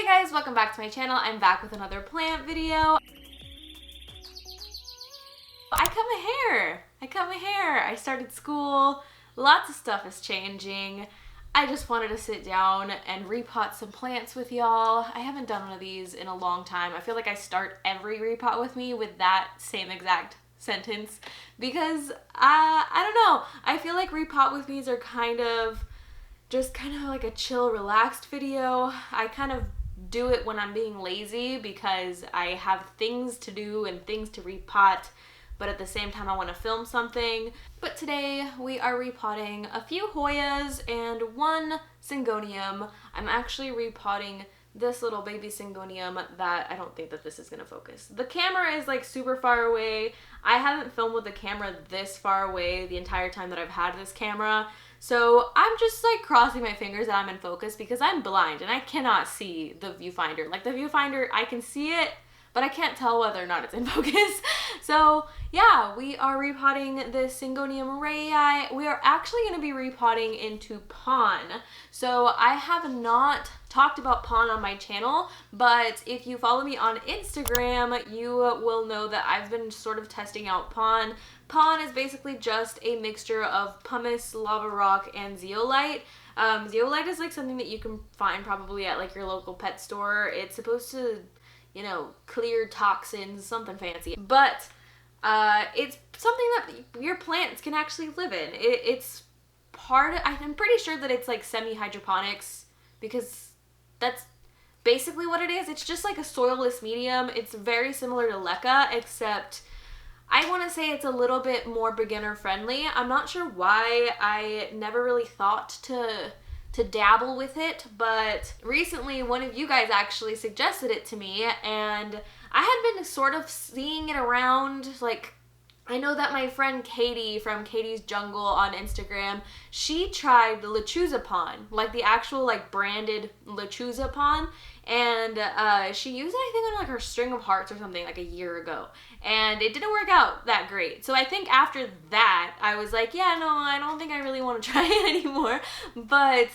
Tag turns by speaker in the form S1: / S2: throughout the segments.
S1: guys, welcome back to my channel. I'm back with another plant video. I cut my hair. I started school. Lots of stuff is changing. I just wanted to sit down and repot some plants with y'all. I haven't done one of these in a long time. I feel like I start every repot with me with that same exact sentence because I don't know. I feel like repot with me's are kind of like a chill, relaxed video. I kind of do it when I'm being lazy because I have things to do and things to repot, but at the same time I want to film something. But today we are repotting a few Hoyas and one Syngonium. I'm actually repotting this little baby Syngonium that I don't think that this is going to focus. The camera is like super far away. I haven't filmed with the camera this far away the entire time that I've had this camera. So I'm just like crossing my fingers that I'm in focus because I'm blind and I cannot see the viewfinder. Like the viewfinder, I can see it, but I can't tell whether or not it's in focus. So yeah, we are repotting this Syngonium rayi. We are actually going to be repotting into Pon. So I have not talked about Pon on my channel, but if you follow me on Instagram, you will know that I've been sort of testing out Pon. Pon is basically just a mixture of pumice, lava rock, and zeolite. Zeolite is like something that you can find probably at like your local pet store. It's supposed to, you know, clear toxins, something fancy. But it's something that your plants can actually live in. It's I'm pretty sure that it's like semi-hydroponics because that's basically what it is. It's just like a soilless medium. It's very similar to leca, except I want to say it's a little bit more beginner friendly. I'm not sure why I never really thought to dabble with it, but recently one of you guys actually suggested it to me, and I had been sort of seeing it around. Like, I know that my friend Katie from Katie's Jungle on Instagram, she tried the Lechuza Pon, like the actual like branded Lechuza Pon, and she used it I think on like her string of hearts or something like a year ago, and it didn't work out that great. So I think after that I was like, yeah, no, I don't think I really want to try it anymore. But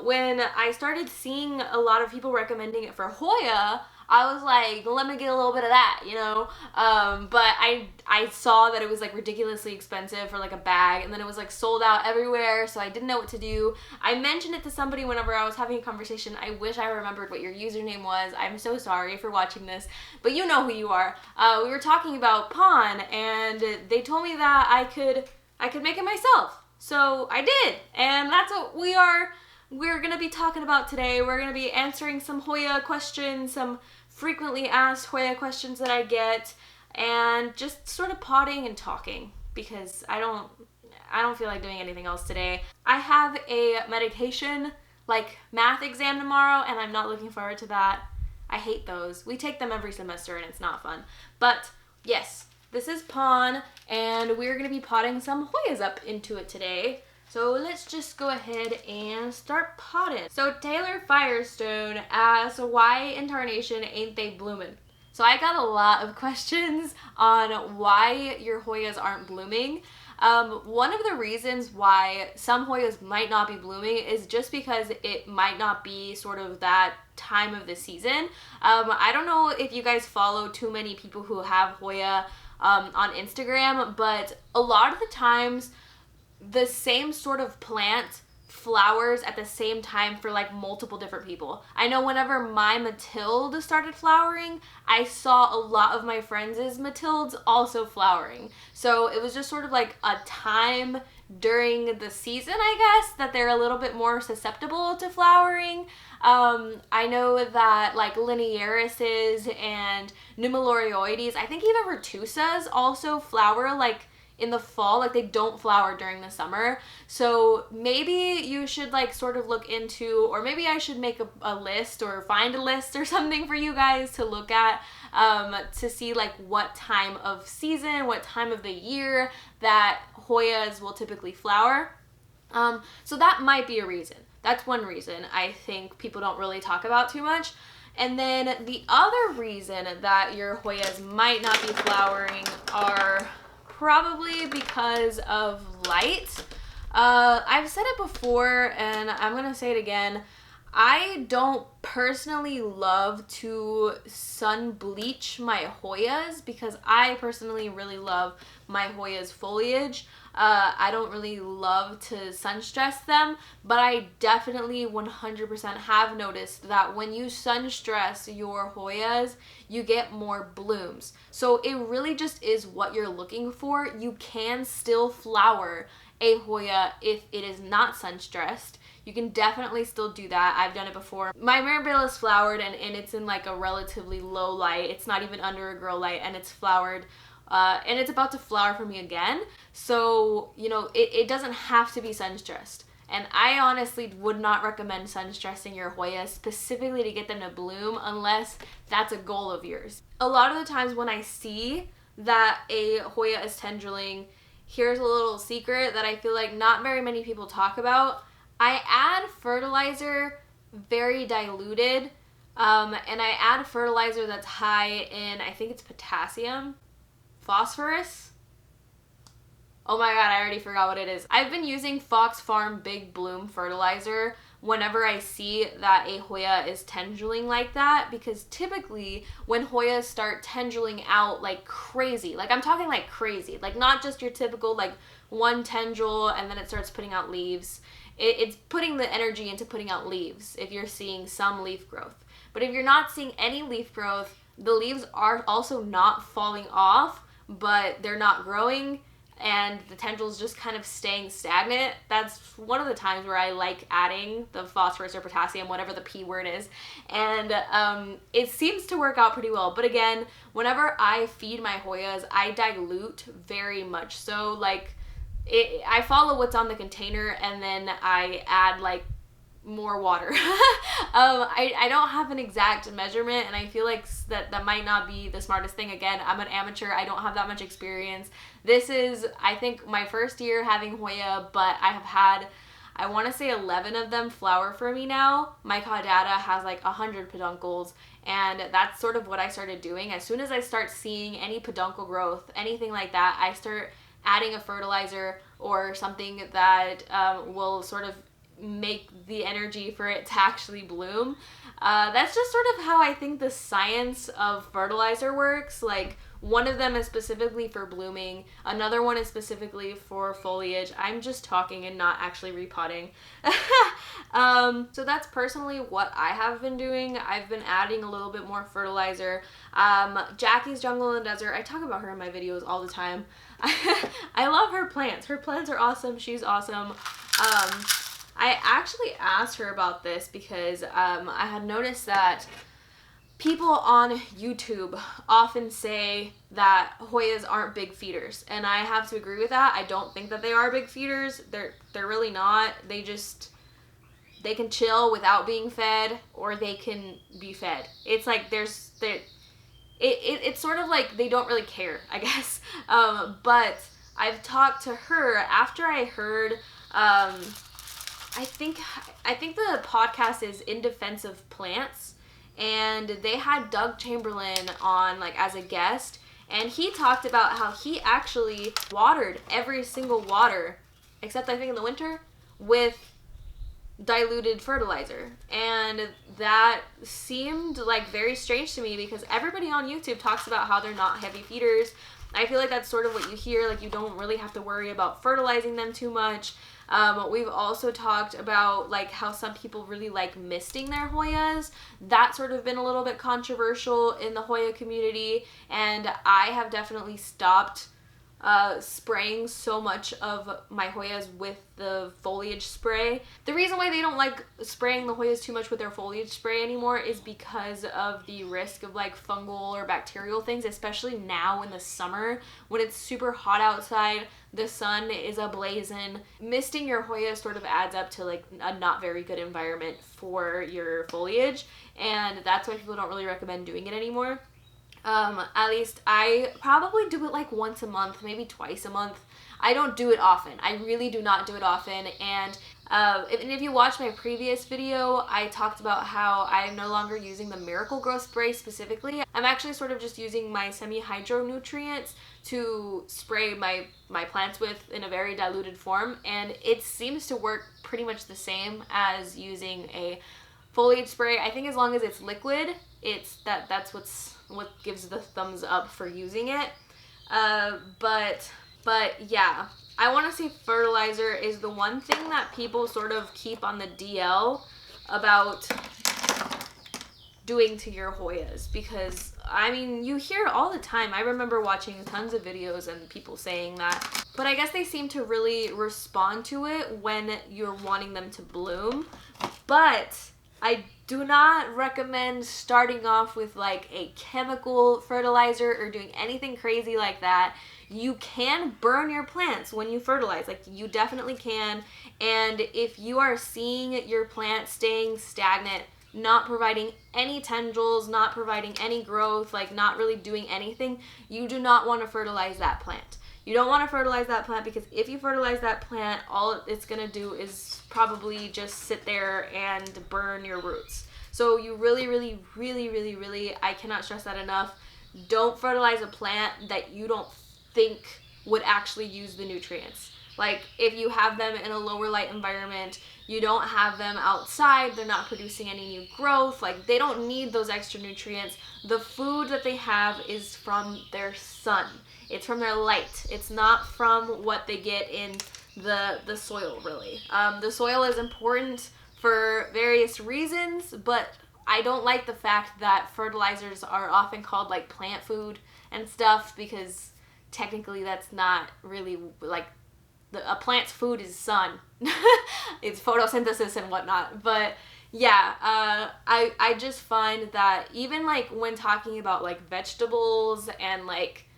S1: when I started seeing a lot of people recommending it for Hoya, I was like, let me get a little bit of that, you know? But I saw that it was like ridiculously expensive for like a bag, and then it was like sold out everywhere, so I didn't know what to do. I mentioned it to somebody whenever I was having a conversation. I wish I remembered what your username was. I'm so sorry for watching this, but you know who you are. We were talking about Pon, and they told me that I could make it myself. So I did, and that's what we're gonna be talking about today. We're gonna be answering some Hoya questions, some frequently asked Hoya questions that I get, and just sort of potting and talking because I don't feel like doing anything else today. I have a medication like math exam tomorrow, and I'm not looking forward to that. I hate those. We take them every semester and it's not fun. But yes, this is Pon, and we're gonna be potting some Hoyas up into it today. So let's just go ahead and start potting. So Taylor Firestone asks, why in tarnation ain't they blooming? So I got a lot of questions on why your Hoyas aren't blooming. One of the reasons why some Hoyas might not be blooming is just because it might not be sort of that time of the season. I don't know if you guys follow too many people who have Hoya on Instagram, but a lot of the times the same sort of plant flowers at the same time for like multiple different people. I know whenever my Matilde started flowering, I saw a lot of my friends' Matildes also flowering. So it was just sort of like a time during the season, I guess, that they're a little bit more susceptible to flowering. I know that like linearises and numerorioides, I think even retusas also flower like in the fall. Like they don't flower during the summer. So maybe you should like sort of look into, or maybe I should make a list or find a list or something for you guys to look at to see like what time of season, what time of the year that Hoyas will typically flower. So that might be a reason. That's one reason I think people don't really talk about too much. And then the other reason that your Hoyas might not be flowering are probably because of light. I've said it before and I'm gonna say it again. I don't personally love to sun bleach my Hoyas because I personally really love my Hoya's foliage. I don't really love to sun stress them, but I definitely 100% have noticed that when you sun stress your Hoyas, you get more blooms. So it really just is what you're looking for. You can still flower a Hoya if it is not sun stressed. You can definitely still do that. I've done it before. My Mirabelle is flowered and it's in like a relatively low light. It's not even under a grow light and it's flowered. And it's about to flower for me again. So, you know, it doesn't have to be sun stressed. And I honestly would not recommend sun stressing your Hoya specifically to get them to bloom unless that's a goal of yours. A lot of the times when I see that a Hoya is tendriling, here's a little secret that I feel like not very many people talk about. I add fertilizer very diluted, and I add fertilizer that's high in, I think it's potassium, phosphorus. Oh my god, I already forgot what it is. I've been using Fox Farm Big Bloom fertilizer whenever I see that a Hoya is tendriling like that, because typically when Hoyas start tendriling out like crazy, like I'm talking like crazy, like not just your typical like one tendril and then it starts putting out leaves. It's putting the energy into putting out leaves if you're seeing some leaf growth. But if you're not seeing any leaf growth, the leaves are also not falling off, but they're not growing and the tendrils just kind of staying stagnant. That's one of the times where I like adding the phosphorus or potassium, whatever the P word is. And it seems to work out pretty well. But again, whenever I feed my Hoyas, I dilute very much. So like, I follow what's on the container and then I add like more water. I don't have an exact measurement and I feel like that might not be the smartest thing. Again, I'm an amateur. I don't have that much experience. This is, I think, my first year having Hoya, but I have had, I want to say 11 of them flower for me now. My caudata has like 100 peduncles, and that's sort of what I started doing. As soon as I start seeing any peduncle growth, anything like that, I start adding a fertilizer or something that will sort of make the energy for it to actually bloom. That's just sort of how I think the science of fertilizer works. Like, one of them is specifically for blooming, another one is specifically for foliage. I'm just talking and not actually repotting. So that's personally what I have been doing. I've been adding a little bit more fertilizer. Jackie's Jungle in the Desert, I talk about her in my videos all the time. I love her plants. Her plants are awesome. She's awesome. I actually asked her about this because I had noticed that people on YouTube often say that Hoyas aren't big feeders, and I have to agree with that. I don't think that they are big feeders. They're really not. They can chill without being fed, or they can be fed. It's like it's sort of like they don't really care, I guess. But I've talked to her after I heard. I think the podcast is In Defense of Plants, and they had Doug Chamberlain on like as a guest, and he talked about how he actually watered every single water, except I think in the winter, with diluted fertilizer. And that seemed like very strange to me because everybody on YouTube talks about how they're not heavy feeders. I feel like that's sort of what you hear, like you don't really have to worry about fertilizing them too much. We've also talked about like how some people really like misting their Hoyas. That's sort of been a little bit controversial in the Hoya community, and I have definitely stopped spraying so much of my Hoyas with the foliage spray. The reason why they don't like spraying the Hoyas too much with their foliage spray anymore is because of the risk of like fungal or bacterial things, especially now in the summer when it's super hot outside, the sun is ablazing. Misting your Hoya sort of adds up to like a not very good environment for your foliage, and that's why people don't really recommend doing it anymore. At least I probably do it like once a month, maybe twice a month. I don't do it often. I really do not do it often. And if you watch my previous video, I talked about how I'm no longer using the Miracle Grow spray specifically. I'm actually sort of just using my semi-hydro nutrients to spray my plants with in a very diluted form. And it seems to work pretty much the same as using a foliage spray. I think as long as it's liquid, that's what gives the thumbs up for using it. But yeah, I want to say fertilizer is the one thing that people sort of keep on the DL about doing to your Hoyas, because I mean, you hear it all the time. I remember watching tons of videos and people saying that, but I guess they seem to really respond to it when you're wanting them to bloom. But I do not recommend starting off with like a chemical fertilizer or doing anything crazy like that. You can burn your plants when you fertilize, like you definitely can. And if you are seeing your plant staying stagnant, not providing any tendrils, not providing any growth, like not really doing anything, you do not want to fertilize that plant. You don't want to fertilize that plant, because if you fertilize that plant, all it's going to do is probably just sit there and burn your roots. So you really, I cannot stress that enough. Don't fertilize a plant that you don't think would actually use the nutrients. Like if you have them in a lower light environment, you don't have them outside, they're not producing any new growth, like they don't need those extra nutrients. The food that they have is from their sun. It's from their light. It's not from what they get in the soil, really. The soil is important for various reasons, but I don't like the fact that fertilizers are often called like plant food and stuff, because technically that's not really like a plant's food is sun. It's photosynthesis and whatnot. But yeah, I just find that even like when talking about like vegetables and like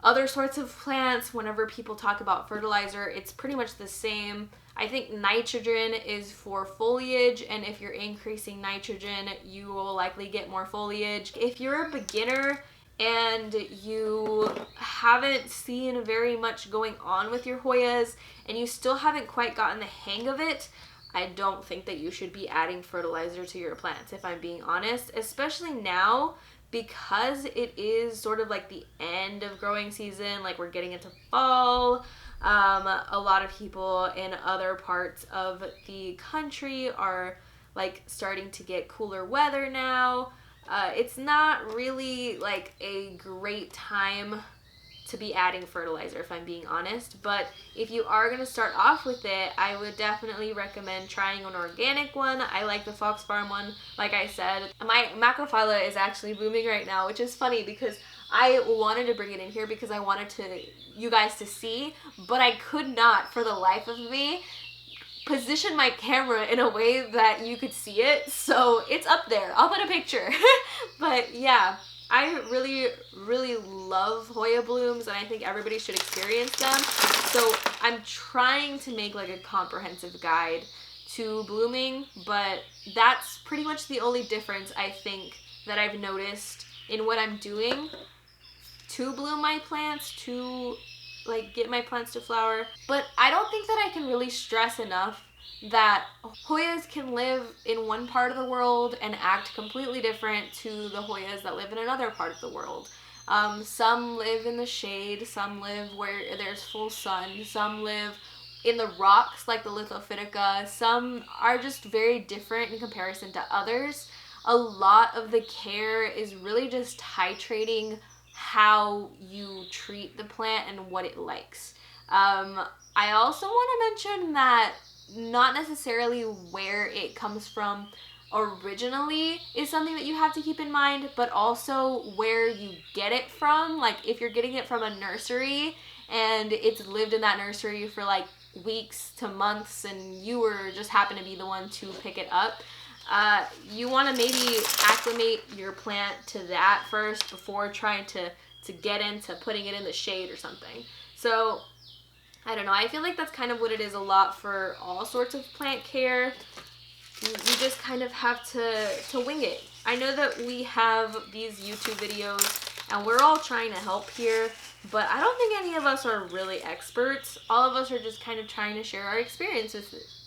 S1: other sorts of plants, whenever people talk about fertilizer, it's pretty much the same. I think nitrogen is for foliage, and if you're increasing nitrogen, you will likely get more foliage. If you're a beginner and you haven't seen very much going on with your Hoyas and you still haven't quite gotten the hang of it, I don't think that you should be adding fertilizer to your plants, if I'm being honest, especially now, because it is sort of like the end of growing season, like we're getting into fall. A lot of people in other parts of the country are like starting to get cooler weather now. It's not really like a great time to be adding fertilizer, if I'm being honest. But if you are going to start off with it, I would definitely recommend trying an organic one. I like the Fox Farm one. Like I said, my macrophylla is actually blooming right now, which is funny because I wanted to bring it in here because I wanted you guys to see, but I could not for the life of me position my camera in a way that you could see it, so it's up there. I'll put a picture. But yeah, I really love Hoya blooms, and I think everybody should experience them. So I'm trying to make like a comprehensive guide to blooming, but that's pretty much the only difference I think that I've noticed in what I'm doing to bloom my plants, to like get my plants to flower. But I don't think that I can really stress enough that Hoyas can live in one part of the world and act completely different to the Hoyas that live in another part of the world. Some live in the shade, some live where there's full sun, some live in the rocks like the Lithophytica, some are just very different in comparison to others. A lot of the care is really just titrating how you treat the plant and what it likes. I also want to mention that not necessarily where it comes from originally is something that you have to keep in mind, but also where you get it from. Like if you're getting it from a nursery and it's lived in that nursery for like weeks to months and you were just happen to be the one to pick it up, you want to maybe acclimate your plant to that first before trying to get into putting it in the shade or something. So I don't know, I feel like that's kind of what it is a lot for all sorts of plant care. You just kind of have to wing it. I know that we have these YouTube videos and we're all trying to help here, but I don't think any of us are really experts. All of us are just kind of trying to share our experiences.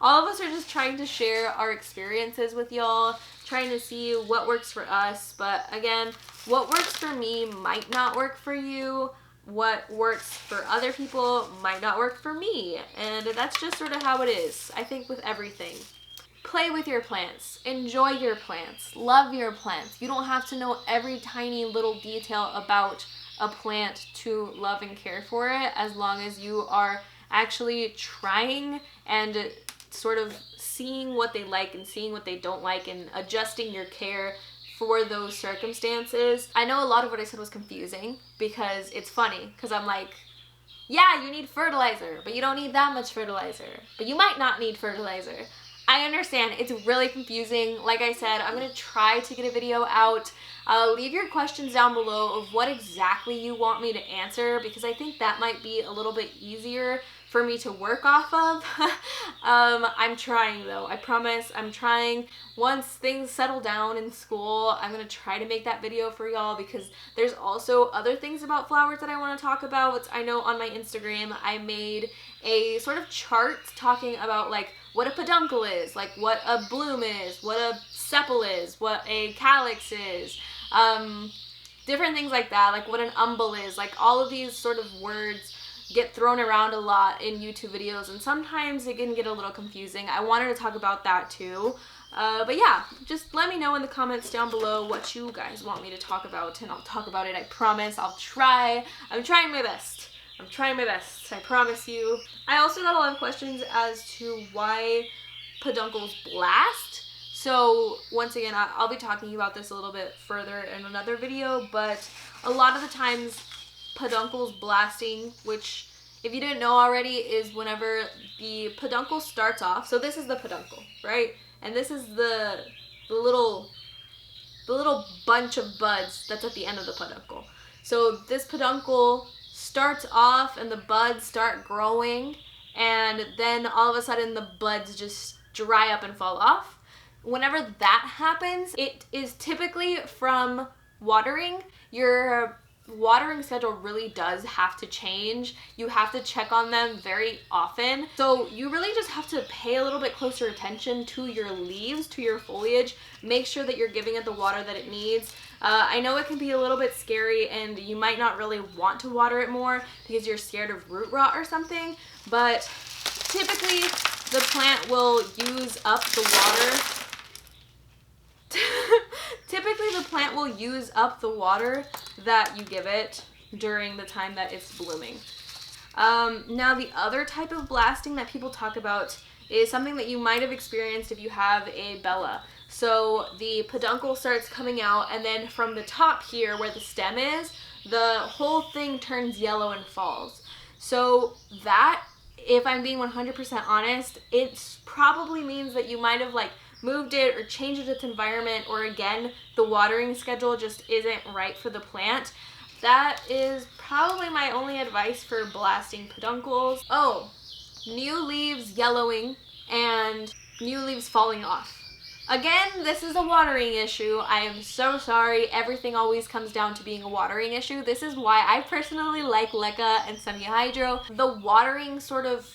S1: All of us are just trying to share our experiences with y'all, trying to see what works for us. But again, what works for me might not work for you. what works for other people might not work for me, and that's just sort of how it is, I think, with everything. Play with your plants, enjoy your plants, love your plants. You don't have to know every tiny little detail about a plant to love and care for it, as long as you are actually trying and sort of seeing what they like and seeing what they don't like and adjusting your care for those circumstances. I know a lot of what I said was confusing because it's funny, because I'm like, yeah, you need fertilizer, but you don't need that much fertilizer, but you might not need fertilizer. I understand, it's really confusing. Like I said, I'm gonna try to get a video out. Leave your questions down below of what exactly you want me to answer, because I think that might be a little bit easier for me to work off of. I'm trying though, I promise I'm trying. Once things settle down in school, I'm gonna try to make that video for y'all, because there's also other things about flowers that I want to talk about. I know on my Instagram I made a sort of chart talking about like what a peduncle is, like what a bloom is, what a sepal is, what a calyx is, different things like that, like what an umbel is. Like all of these sort of words get thrown around a lot in YouTube videos, and sometimes it can get a little confusing. I wanted to talk about that too. But yeah, just let me know in the comments down below what you guys want me to talk about, and I'll talk about it. I promise. I'll try. I'm trying my best. I'm trying my best. I promise you. I also got a lot of questions as to why peduncles blast. So once again, I'll be talking about this a little bit further in another video, but a lot of the times peduncles blasting, which if you didn't know already, is whenever the peduncle starts off. So this is the peduncle, right? And this is the little bunch of buds that's at the end of the peduncle. So this peduncle starts off and the buds start growing, and then all of a sudden the buds just dry up and fall off. Whenever that happens, it is typically from watering. Your watering schedule really does have to change. You have to check on them very often. So you really just have to pay a little bit closer attention to your leaves, to your foliage. Make sure that you're giving it the water that it needs. I know it can be a little bit scary and you might not really want to water it more because you're scared of root rot or something, but typically the plant will use up the water. Typically the plant will use up the water that you give it during the time that it's blooming. Now the other type of blasting that people talk about is something that you might have experienced if you have a Bella. So the peduncle starts coming out, and then from the top here where the stem is, the whole thing turns yellow and falls. So that, if I'm being 100% honest, it probably means that you might have like moved it or changed its environment, or again, the watering schedule just isn't right for the plant. That is probably my only advice for blasting peduncles. Oh, new leaves yellowing and new leaves falling off. Again, this is a watering issue. I am so sorry. Everything always comes down to being a watering issue. This is why I personally like Leca and semi-hydro. The watering sort of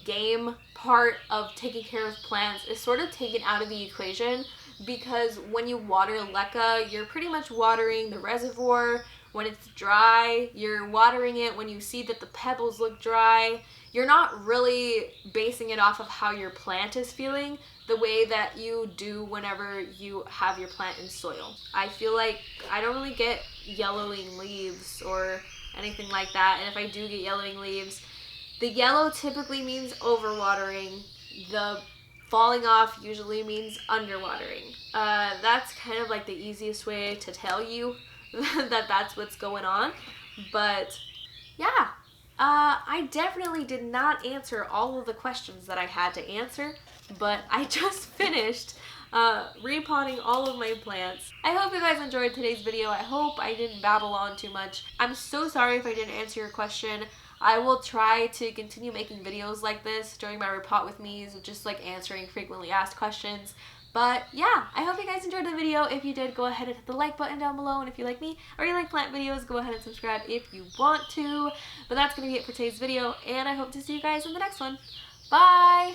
S1: game part of taking care of plants is sort of taken out of the equation, because when you water Leca, you're pretty much watering the reservoir. When it's dry, you're watering it when you see that the pebbles look dry. You're not really basing it off of how your plant is feeling the way that you do whenever you have your plant in soil. I feel like I don't really get yellowing leaves or anything like that, and if I do get yellowing leaves, the yellow typically means overwatering. The falling off usually means underwatering. That's kind of like the easiest way to tell you that that's what's going on. But yeah, I definitely did not answer all of the questions that I had to answer, but I just finished repotting all of my plants. I hope you guys enjoyed today's video. I hope I didn't babble on too much. I'm so sorry if I didn't answer your question. I will try to continue making videos like this during my repot with me's, just like answering frequently asked questions. But yeah, I hope you guys enjoyed the video. If you did, go ahead and hit the like button down below. And if you like me or you like plant videos, go ahead and subscribe if you want to. But that's going to be it for today's video, and I hope to see you guys in the next one. Bye!